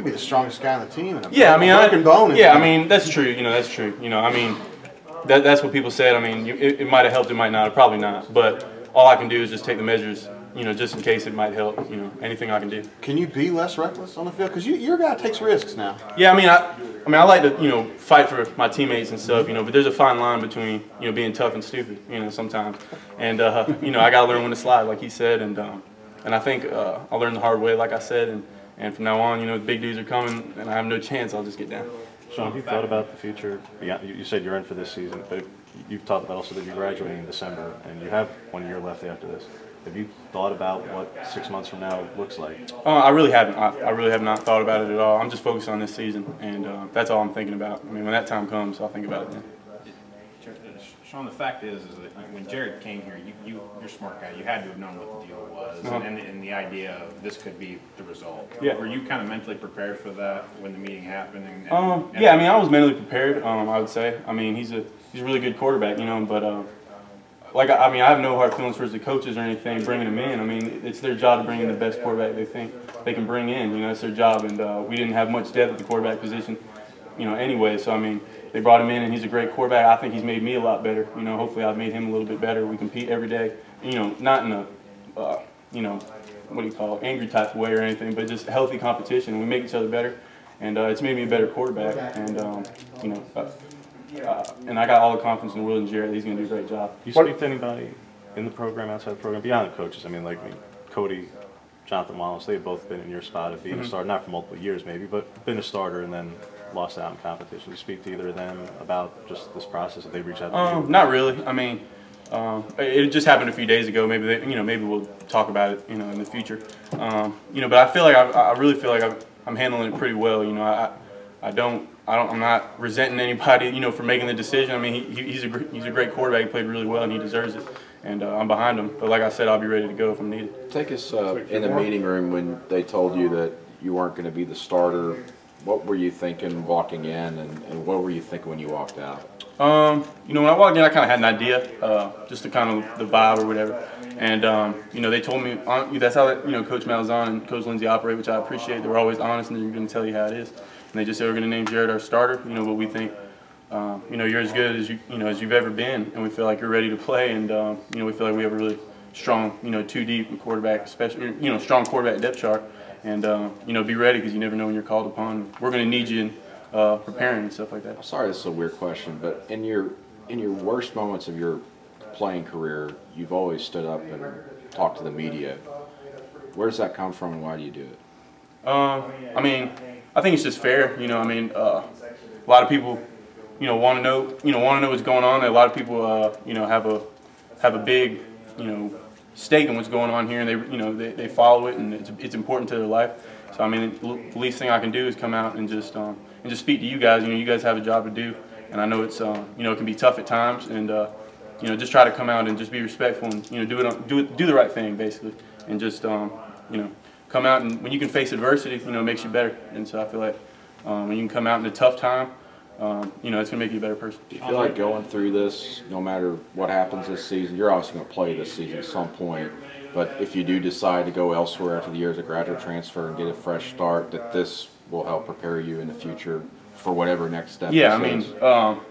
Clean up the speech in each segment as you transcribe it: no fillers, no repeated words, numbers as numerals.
could be the strongest guy on the team. And yeah, I mean, broken bone. Yeah, I mean, that's true. You know, that's true. You know, I mean, that's what people said. I mean, it might have helped, it might not, probably not. But all I can do is just take the measures, you know, just in case it might help. You know, anything I can do. Can you be less reckless on the field? Because you're a guy that takes risks now. Yeah, I mean, I like to, you know, fight for my teammates and stuff, you know, but there's a fine line between, you know, being tough and stupid, you know, sometimes. And, you know, I got to learn when to slide, like he said. And I think I learned the hard way, like I said. And from now on, you know, the big dudes are coming, and I have no chance. I'll just get down. Sean, have you thought about the future? Yeah, you said you're in for this season, but you've talked about also that you're graduating in December, and you have 1 year left after this. Have you thought about what 6 months from now looks like? I really haven't. I really have not thought about it at all. I'm just focused on this season, and that's all I'm thinking about. I mean, when that time comes, I'll think about it then. Sean, the fact is that when Jared came here, you're a smart guy. You had to have known what the deal was, and the idea of this could be the result. Yeah. Were you kind of mentally prepared for that when the meeting happened? Yeah, I mean, I was mentally prepared. I would say. I mean, he's a really good quarterback, you know, but. I mean, I have no hard feelings towards the coaches or anything bringing them in. I mean, it's their job to bring in the best quarterback they think they can bring in. You know, it's their job, and we didn't have much depth at the quarterback position, you know, anyway. So, I mean, they brought him in, and he's a great quarterback. I think he's made me a lot better. You know, hopefully I've made him a little bit better. We compete every day, you know, not in a, you know, what do you call it, angry type of way or anything, but just healthy competition. We make each other better, and it's made me a better quarterback, and, you know, and I got all the confidence in the world in Jared. He's going to do a great job. Do you speak to anybody in the program, outside the program, beyond the coaches? I mean, like Cody, Jonathan Wallace, they've both been in your spot of being a starter, not for multiple years maybe, but been a starter and then lost out in competition. Do you speak to either of them about just this process if they reach out to you? Not really. I mean, it just happened a few days ago. Maybe you know, maybe we'll talk about it, you know, in the future. You know, but I feel like I really feel like I'm handling it pretty well. You know, I'm not resenting anybody, you know, for making the decision. I mean, he's a great quarterback. He played really well, and he deserves it. And I'm behind him. But like I said, I'll be ready to go if I'm needed. Take us in the meeting room when they told you that you weren't going to be the starter. What were you thinking walking in, and what were you thinking when you walked out? You know, when I walked in, I kind of had an idea, just the kind of the vibe or whatever. And you know, they told me that's how you know Coach Malzahn and Coach Lindsay operate, which I appreciate. They were always honest, and they're going to tell you how it is. And they just said we're going to name Jared our starter. You know, but we think, you know, you're as good as as you've ever been, and we feel like you're ready to play. And you know, we feel like we have a really strong, you know, 2 deep quarterback, especially you know, strong quarterback depth chart. And you know, be ready because you never know when you're called upon. We're going to need you in preparing and stuff like that. I'm sorry, this is a weird question, but in your worst moments of your playing career, you've always stood up and talked to the media. Where does that come from, and why do you do it? I mean, I think it's just fair. You know, I mean, a lot of people, you know, want to know what's going on. A lot of people, you know, have a big, you know, stake in what's going on here, and they follow it, and it's important to their life. So I mean, the least thing I can do is come out and just speak to you guys. You know, you guys have a job to do, and I know it's you know, it can be tough at times, and you know, just try to come out and just be respectful and you know, do the right thing basically, and just you know, come out, and when you can face adversity, you know, it makes you better. And so I feel like when you can come out in a tough time, you know, it's gonna make you a better person. Do you feel like going through this, no matter what happens this season, you're obviously going to play this season at some point, but if you do decide to go elsewhere after the year as a graduate transfer and get a fresh start, that this will help prepare you in the future for whatever next step? Yeah, I mean,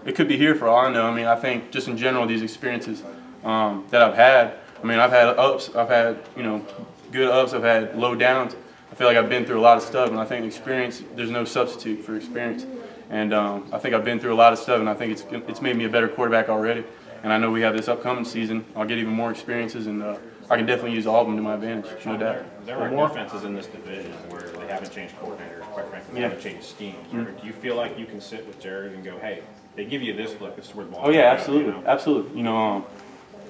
it could be here for all I know. I mean, I think just in general, these experiences that I've had, I mean, I've had ups, I've had, you know, good ups, I've had low downs. I feel like I've been through a lot of stuff, and I think experience, there's no substitute for experience. And I think I've been through a lot of stuff, and I think it's made me a better quarterback already. And I know we have this upcoming season. I'll get even more experiences, and I can definitely use Auburn to my advantage, no doubt. There are defenses in this division where they haven't changed coordinators, quite frankly, they haven't changed schemes. Do you feel like you can sit with Jared and go, hey, they give you this look, this is where the ball Oh yeah, goes, absolutely, you know? absolutely. You know,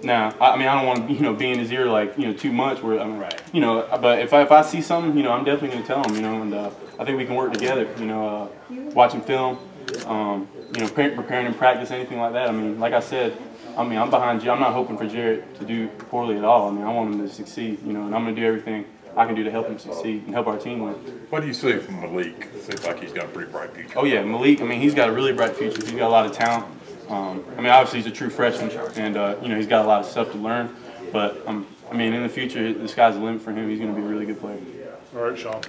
now I mean, I don't want to, you know, be in his ear like, you know, too much. Where I mean, you know, but if I see something, you know, I'm definitely going to tell him. You know, and I think we can work together. You know, watching film, you know, preparing in practice, anything like that. I mean, like I said, I mean, I'm behind you. I'm not hoping for Jared to do poorly at all. I mean, I want him to succeed. You know, and I'm going to do everything I can do to help him succeed and help our team win. What do you see from Malik? It seems like he's got a pretty bright future. Oh yeah, Malik. I mean, he's got a really bright future. He's got a lot of talent. I mean, obviously he's a true freshman, and you know, he's got a lot of stuff to learn. But I mean, in the future, the sky's the limit for him. He's going to be a really good player. All right, Sean.